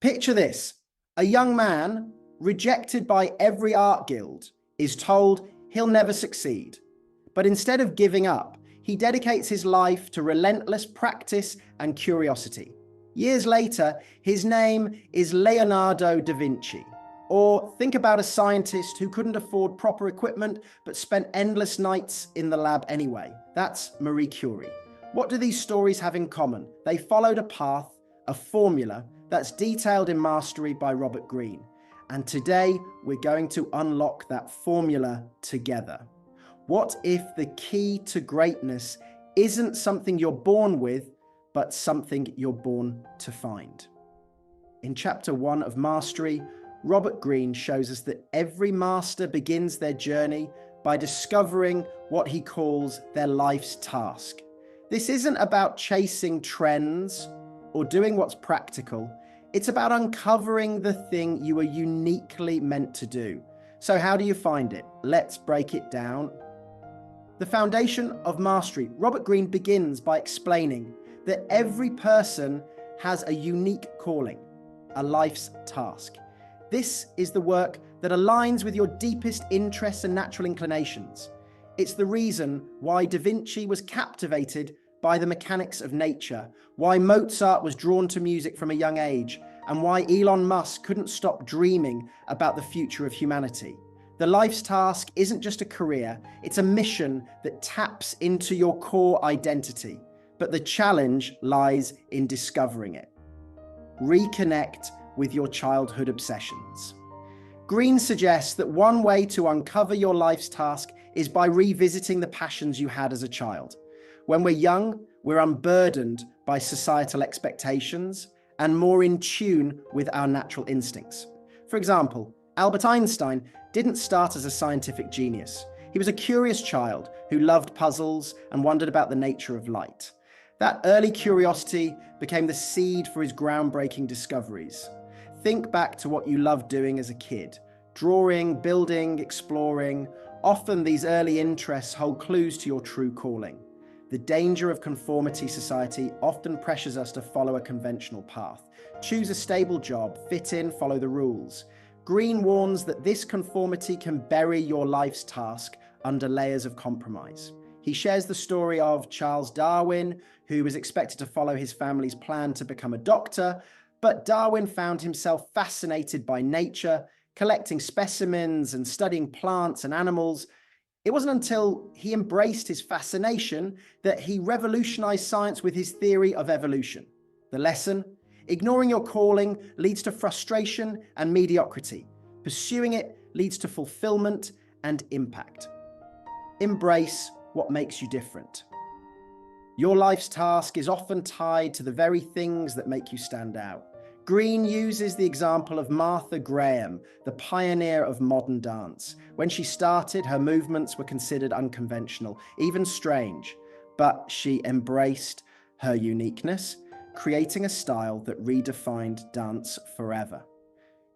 Picture this: a young man, rejected by every art guild, is told he'll never succeed. But instead of giving up, he dedicates his life to relentless practice and curiosity. Years later, his name is Leonardo da Vinci. Or think about a scientist who couldn't afford proper equipment but spent endless nights in the lab anyway. That's Marie Curie. What do these stories have in common? They followed a path, a formula that's detailed in Mastery by Robert Greene. And today, we're going to unlock that formula together. What if the key to greatness isn't something you're born with, but something you're born to find? In Chapter 1 of Mastery, Robert Greene shows us that every master begins their journey by discovering what he calls their life's task. This isn't about chasing trends or doing what's practical. It's about uncovering the thing you are uniquely meant to do. So how do you find it? Let's break it down. The foundation of mastery. Robert Greene begins by explaining that every person has a unique calling, a life's task. This is the work that aligns with your deepest interests and natural inclinations. It's the reason why Da Vinci was captivated by the mechanics of nature, why Mozart was drawn to music from a young age, and why Elon Musk couldn't stop dreaming about the future of humanity. The life's task isn't just a career, it's a mission that taps into your core identity. But the challenge lies in discovering it. Reconnect with your childhood obsessions. Greene suggests that one way to uncover your life's task is by revisiting the passions you had as a child. When we're young, we're unburdened by societal expectations and more in tune with our natural instincts. For example, Albert Einstein didn't start as a scientific genius. He was a curious child who loved puzzles and wondered about the nature of light. That early curiosity became the seed for his groundbreaking discoveries. Think back to what you loved doing as a kid. Drawing, building, exploring. Often these early interests hold clues to your true calling. The danger of conformity society often pressures us to follow a conventional path. Choose a stable job, fit in, follow the rules. Greene warns that this conformity can bury your life's task under layers of compromise. He shares the story of Charles Darwin, who was expected to follow his family's plan to become a doctor, but Darwin found himself fascinated by nature, collecting specimens and studying plants and animals. It wasn't until he embraced his fascination that he revolutionized science with his theory of evolution. The lesson? Ignoring your calling leads to frustration and mediocrity. Pursuing it leads to fulfillment and impact. Embrace what makes you different. Your life's task is often tied to the very things that make you stand out. Greene uses the example of Martha Graham, the pioneer of modern dance. When she started, her movements were considered unconventional, even strange, but she embraced her uniqueness, creating a style that redefined dance forever.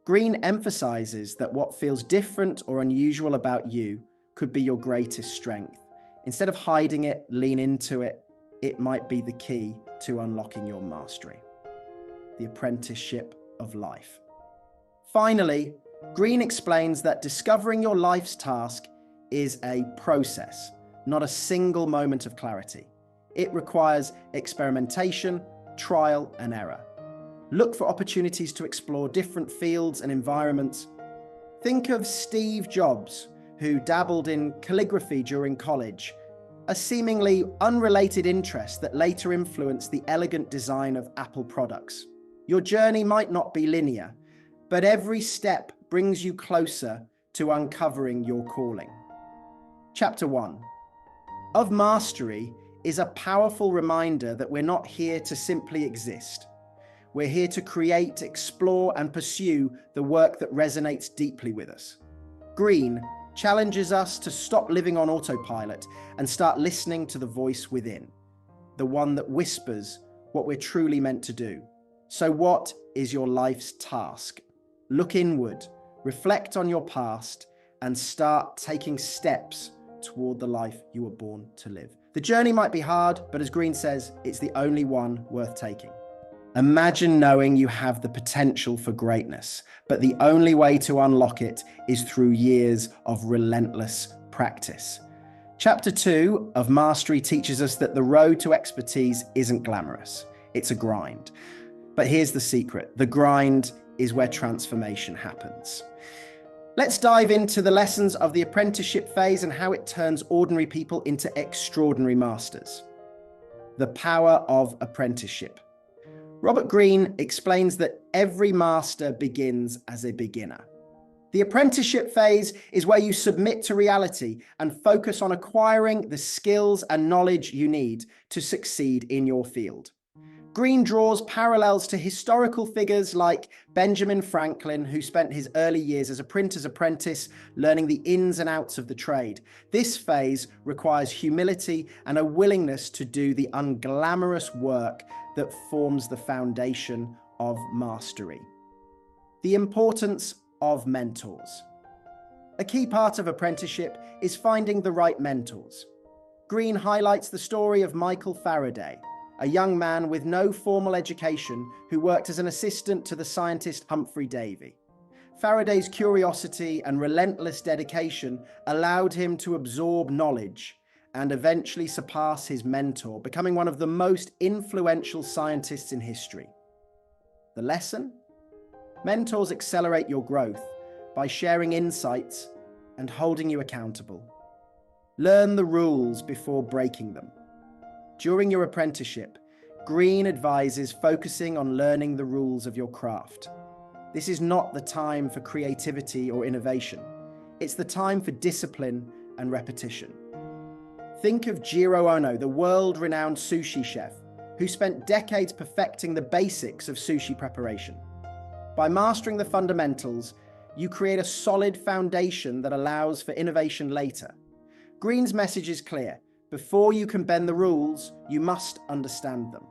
Greene emphasizes that what feels different or unusual about you could be your greatest strength. Instead of hiding it, lean into it. It might be the key to unlocking your mastery. The apprenticeship of life. Finally, Greene explains that discovering your life's task is a process, not a single moment of clarity. It requires experimentation, trial and error. Look for opportunities to explore different fields and environments. Think of Steve Jobs, who dabbled in calligraphy during college, a seemingly unrelated interest that later influenced the elegant design of Apple products. Your journey might not be linear, but every step brings you closer to uncovering your calling. Chapter 1 of Mastery is a powerful reminder that we're not here to simply exist. We're here to create, explore, and pursue the work that resonates deeply with us. Greene challenges us to stop living on autopilot and start listening to the voice within, the one that whispers what we're truly meant to do. So what is your life's task? Look inward, reflect on your past, and start taking steps toward the life you were born to live. The journey might be hard, but as Greene says, it's the only one worth taking. Imagine knowing you have the potential for greatness, but the only way to unlock it is through years of relentless practice. Chapter 2 of Mastery teaches us that the road to expertise isn't glamorous. It's a grind. But here's the secret. The grind is where transformation happens. Let's dive into the lessons of the apprenticeship phase and how it turns ordinary people into extraordinary masters. The power of apprenticeship. Robert Greene explains that every master begins as a beginner. The apprenticeship phase is where you submit to reality and focus on acquiring the skills and knowledge you need to succeed in your field. Greene draws parallels to historical figures like Benjamin Franklin, who spent his early years as a printer's apprentice, learning the ins and outs of the trade. This phase requires humility and a willingness to do the unglamorous work that forms the foundation of mastery. The importance of mentors. A key part of apprenticeship is finding the right mentors. Greene highlights the story of Michael Faraday, a young man with no formal education who worked as an assistant to the scientist Humphrey Davy. Faraday's curiosity and relentless dedication allowed him to absorb knowledge and eventually surpass his mentor, becoming one of the most influential scientists in history. The lesson? Mentors accelerate your growth by sharing insights and holding you accountable. Learn the rules before breaking them. During your apprenticeship, Greene advises focusing on learning the rules of your craft. This is not the time for creativity or innovation. It's the time for discipline and repetition. Think of Jiro Ono, the world-renowned sushi chef, who spent decades perfecting the basics of sushi preparation. By mastering the fundamentals, you create a solid foundation that allows for innovation later. Greene's message is clear. Before you can bend the rules, you must understand them.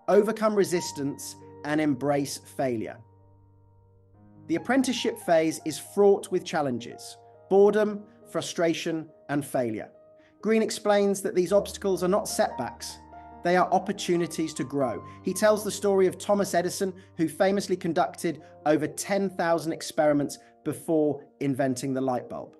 Overcome resistance and embrace failure. The apprenticeship phase is fraught with challenges: boredom, frustration, and failure. Greene explains that these obstacles are not setbacks, they are opportunities to grow. He tells the story of Thomas Edison, who famously conducted over 10,000 experiments before inventing the light bulb.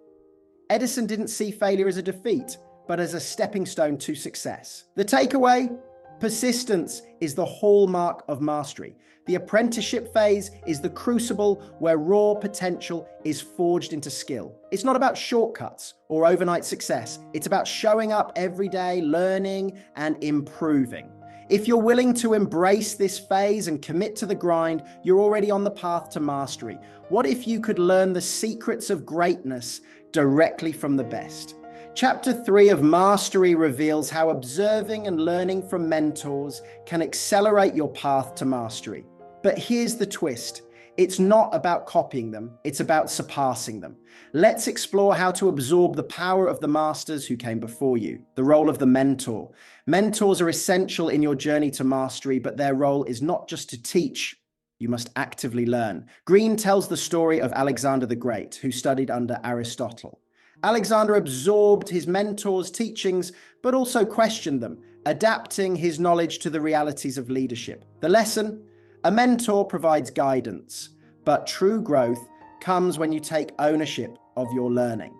Edison didn't see failure as a defeat, but as a stepping stone to success. The takeaway? Persistence is the hallmark of mastery. The apprenticeship phase is the crucible where raw potential is forged into skill. It's not about shortcuts or overnight success. It's about showing up every day, learning and improving. If you're willing to embrace this phase and commit to the grind, you're already on the path to mastery. What if you could learn the secrets of greatness directly from the best? Chapter 3 of Mastery reveals how observing and learning from mentors can accelerate your path to mastery. But here's the twist. It's not about copying them, it's about surpassing them. Let's explore how to absorb the power of the masters who came before you, the role of the mentor. Mentors are essential in your journey to mastery, but their role is not just to teach. You must actively learn. Greene tells the story of Alexander the Great, who studied under Aristotle. Alexander absorbed his mentor's teachings, but also questioned them, adapting his knowledge to the realities of leadership. The lesson? A mentor provides guidance, but true growth comes when you take ownership of your learning.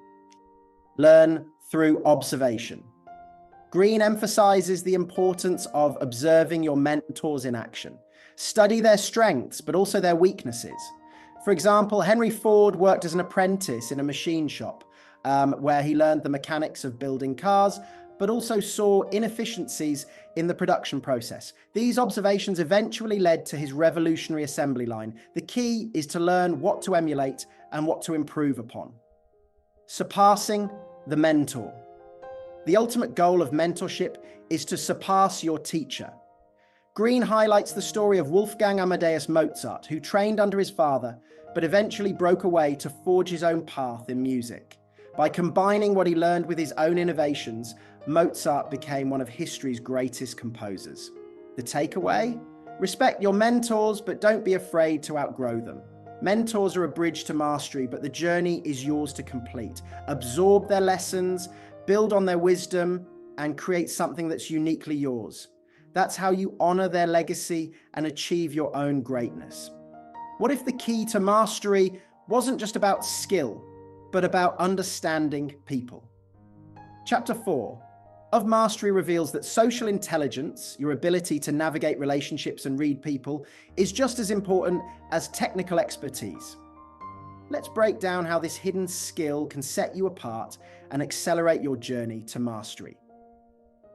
Learn through observation. Greene emphasizes the importance of observing your mentors in action. Study their strengths, but also their weaknesses. For example, Henry Ford worked as an apprentice in a machine shop, where he learned the mechanics of building cars, but also saw inefficiencies in the production process. These observations eventually led to his revolutionary assembly line. The key is to learn what to emulate and what to improve upon. Surpassing the mentor. The ultimate goal of mentorship is to surpass your teacher. Greene highlights the story of Wolfgang Amadeus Mozart, who trained under his father, but eventually broke away to forge his own path in music. By combining what he learned with his own innovations, Mozart became one of history's greatest composers. The takeaway? Respect your mentors, but don't be afraid to outgrow them. Mentors are a bridge to mastery, but the journey is yours to complete. Absorb their lessons, build on their wisdom, and create something that's uniquely yours. That's how you honor their legacy and achieve your own greatness. What if the key to mastery wasn't just about skill, but about understanding people? Chapter 4 of Mastery reveals that social intelligence, your ability to navigate relationships and read people, is just as important as technical expertise. Let's break down how this hidden skill can set you apart and accelerate your journey to mastery.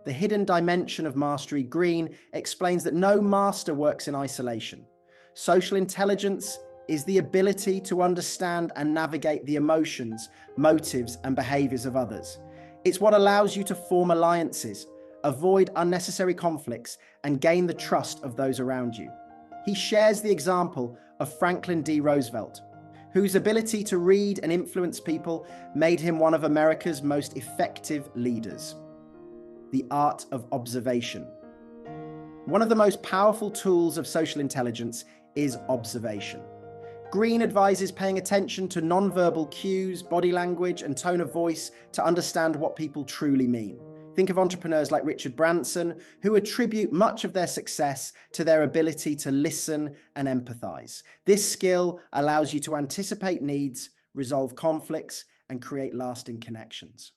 The hidden dimension of mastery, Greene explains that no master works in isolation. Social intelligence is the ability to understand and navigate the emotions, motives, and behaviors of others. It's what allows you to form alliances, avoid unnecessary conflicts, and gain the trust of those around you. He shares the example of Franklin D. Roosevelt, whose ability to read and influence people made him one of America's most effective leaders. The art of observation. One of the most powerful tools of social intelligence is observation. Greene advises paying attention to nonverbal cues, body language, and tone of voice to understand what people truly mean. Think of entrepreneurs like Richard Branson, who attribute much of their success to their ability to listen and empathize. This skill allows you to anticipate needs, resolve conflicts, and create lasting connections.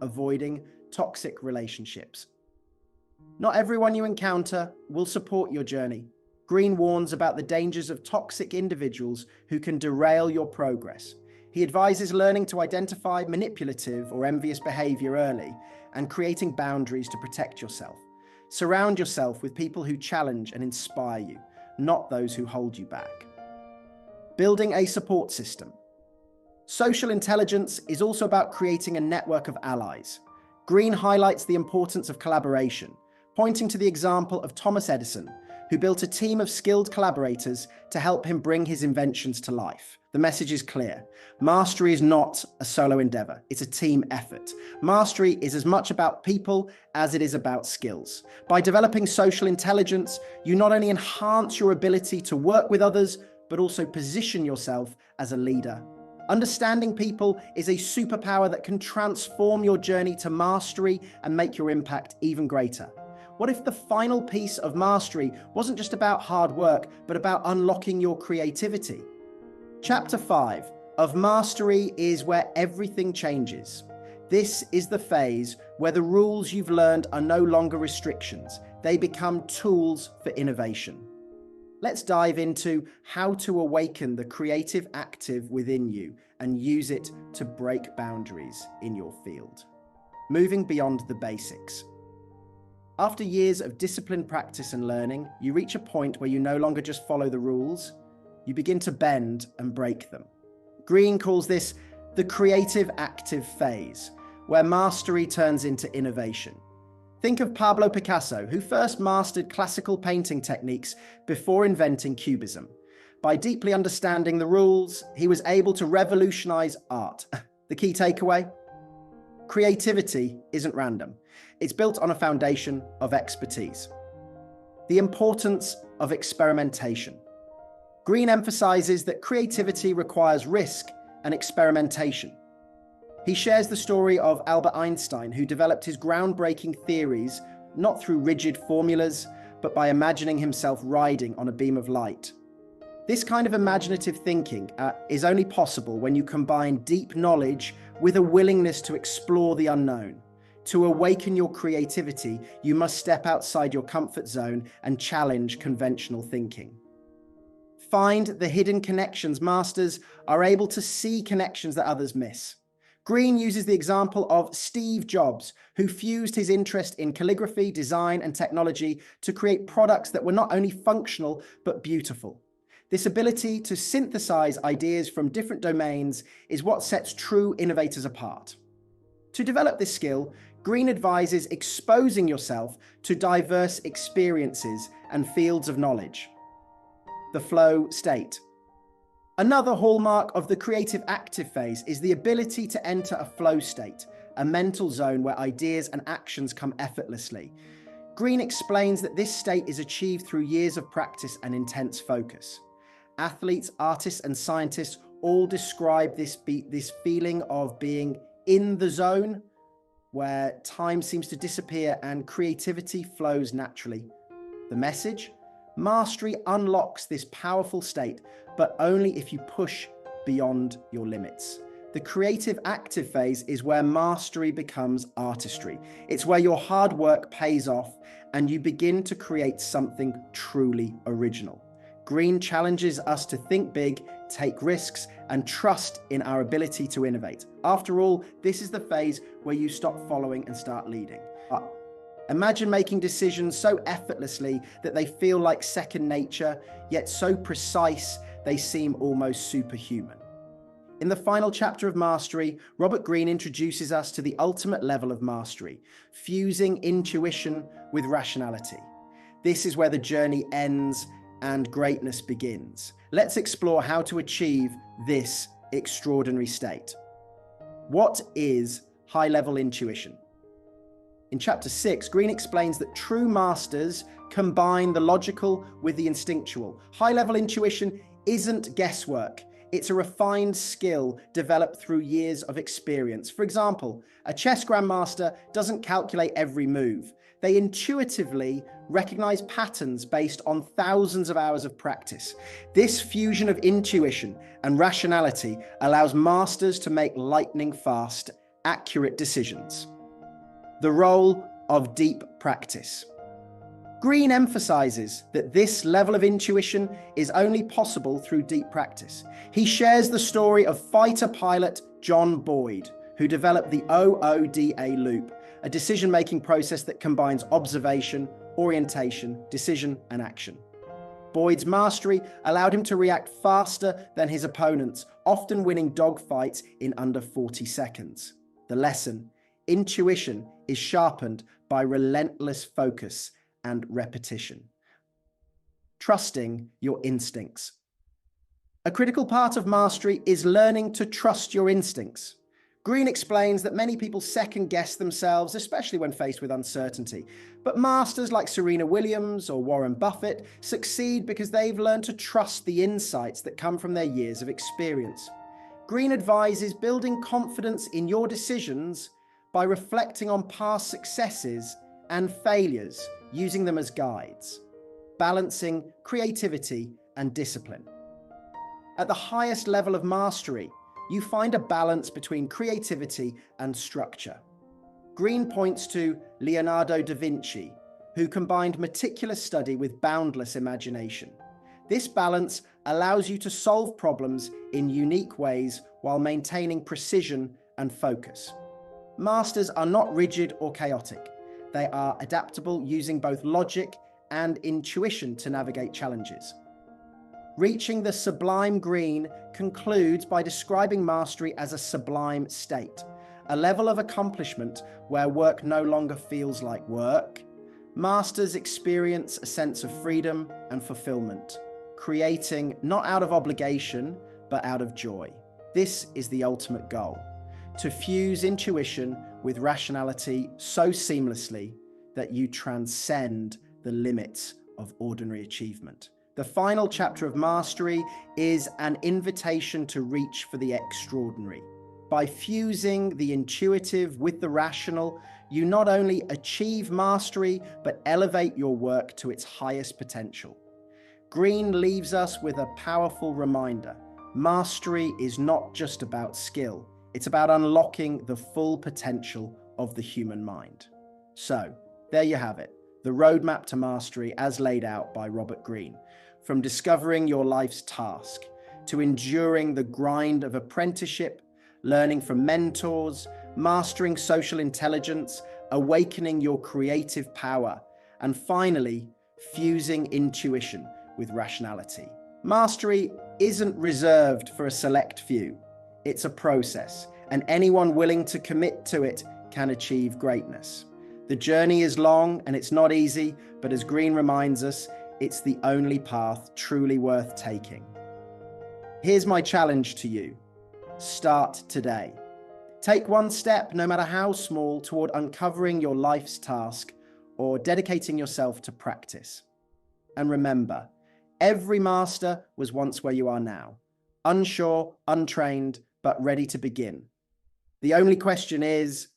Avoiding toxic relationships. Not everyone you encounter will support your journey. Greene warns about the dangers of toxic individuals who can derail your progress. He advises learning to identify manipulative or envious behavior early and creating boundaries to protect yourself. Surround yourself with people who challenge and inspire you, not those who hold you back. Building a support system. Social intelligence is also about creating a network of allies. Greene highlights the importance of collaboration, pointing to the example of Thomas Edison, who built a team of skilled collaborators to help him bring his inventions to life. The message is clear. Mastery is not a solo endeavor. It's a team effort. Mastery is as much about people as it is about skills. By developing social intelligence, you not only enhance your ability to work with others, but also position yourself as a leader. Understanding people is a superpower that can transform your journey to mastery and make your impact even greater. What if the final piece of mastery wasn't just about hard work, but about unlocking your creativity? Chapter 5 of Mastery is where everything changes. This is the phase where the rules you've learned are no longer restrictions. They become tools for innovation. Let's dive into how to awaken the creative active within you and use it to break boundaries in your field. Moving beyond the basics. After years of disciplined practice and learning, you reach a point where you no longer just follow the rules, you begin to bend and break them. Greene calls this the creative active phase, where mastery turns into innovation. Think of Pablo Picasso, who first mastered classical painting techniques before inventing cubism. By deeply understanding the rules, he was able to revolutionize art. The key takeaway? Creativity isn't random. It's built on a foundation of expertise. The importance of experimentation. Greene emphasizes that creativity requires risk and experimentation. He shares the story of Albert Einstein, who developed his groundbreaking theories not through rigid formulas, but by imagining himself riding on a beam of light. This kind of imaginative thinking is only possible when you combine deep knowledge with a willingness to explore the unknown. To awaken your creativity, you must step outside your comfort zone and challenge conventional thinking. Find the hidden connections. Masters are able to see connections that others miss. Greene uses the example of Steve Jobs, who fused his interest in calligraphy, design, and technology to create products that were not only functional, but beautiful. This ability to synthesize ideas from different domains is what sets true innovators apart. To develop this skill, Greene advises exposing yourself to diverse experiences and fields of knowledge. The flow state. Another hallmark of the creative active phase is the ability to enter a flow state, a mental zone where ideas and actions come effortlessly. Greene explains that this state is achieved through years of practice and intense focus. Athletes, artists, and scientists all describe this feeling of being in the zone, where time seems to disappear and creativity flows naturally. The message? Mastery unlocks this powerful state, but only if you push beyond your limits. The creative active phase is where mastery becomes artistry. It's where your hard work pays off and you begin to create something truly original. Greene challenges us to think big, take risks, and trust in our ability to innovate. After all, this is the phase where you stop following and start leading. Imagine making decisions so effortlessly that they feel like second nature, yet so precise they seem almost superhuman. In the final chapter of Mastery, Robert Greene introduces us to the ultimate level of mastery, fusing intuition with rationality. This is where the journey ends and greatness begins. Let's explore how to achieve this extraordinary state. What is high-level intuition? In chapter 6, Greene explains that true masters combine the logical with the instinctual. High-level intuition isn't guesswork. It's a refined skill developed through years of experience. For example, a chess grandmaster doesn't calculate every move. They intuitively recognize patterns based on thousands of hours of practice. This fusion of intuition and rationality allows masters to make lightning-fast, accurate decisions. The role of deep practice. Greene emphasizes that this level of intuition is only possible through deep practice. He shares the story of fighter pilot John Boyd, who developed the OODA loop, a decision-making process that combines observation, orientation, decision, and action. Boyd's mastery allowed him to react faster than his opponents, often winning dogfights in under 40 seconds. The lesson: intuition is sharpened by relentless focus and repetition. Trusting your instincts. A critical part of mastery is learning to trust your instincts. Greene explains that many people second-guess themselves, especially when faced with uncertainty. But masters like Serena Williams or Warren Buffett succeed because they've learned to trust the insights that come from their years of experience. Greene advises building confidence in your decisions by reflecting on past successes and failures, using them as guides, balancing creativity and discipline. At the highest level of mastery, you find a balance between creativity and structure. Greene points to Leonardo da Vinci, who combined meticulous study with boundless imagination. This balance allows you to solve problems in unique ways while maintaining precision and focus. Masters are not rigid or chaotic. They are adaptable, using both logic and intuition to navigate challenges. Reaching the sublime, Greene concludes by describing mastery as a sublime state, a level of accomplishment where work no longer feels like work. Masters experience a sense of freedom and fulfillment, creating not out of obligation, but out of joy. This is the ultimate goal: to fuse intuition with rationality so seamlessly that you transcend the limits of ordinary achievement. The final chapter of Mastery is an invitation to reach for the extraordinary. By fusing the intuitive with the rational, you not only achieve mastery, but elevate your work to its highest potential. Greene leaves us with a powerful reminder: mastery is not just about skill. It's about unlocking the full potential of the human mind. So, there you have it, the roadmap to mastery as laid out by Robert Greene. From discovering your life's task, to enduring the grind of apprenticeship, learning from mentors, mastering social intelligence, awakening your creative power, and finally, fusing intuition with rationality. Mastery isn't reserved for a select few. It's a process, and anyone willing to commit to it can achieve greatness. The journey is long and it's not easy, but as Greene reminds us, it's the only path truly worth taking. Here's my challenge to you. Start today. Take one step, no matter how small, toward uncovering your life's task or dedicating yourself to practice. And remember, every master was once where you are now, unsure, untrained, but ready to begin. The only question is,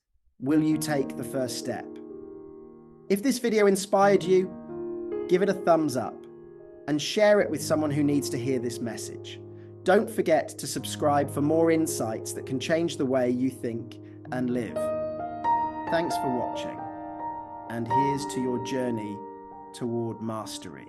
Will you take the first step? If this video inspired you, give it a thumbs up and share it with someone who needs to hear this message. Don't forget to subscribe for more insights that can change the way you think and live. Thanks for watching, and here's to your journey toward mastery.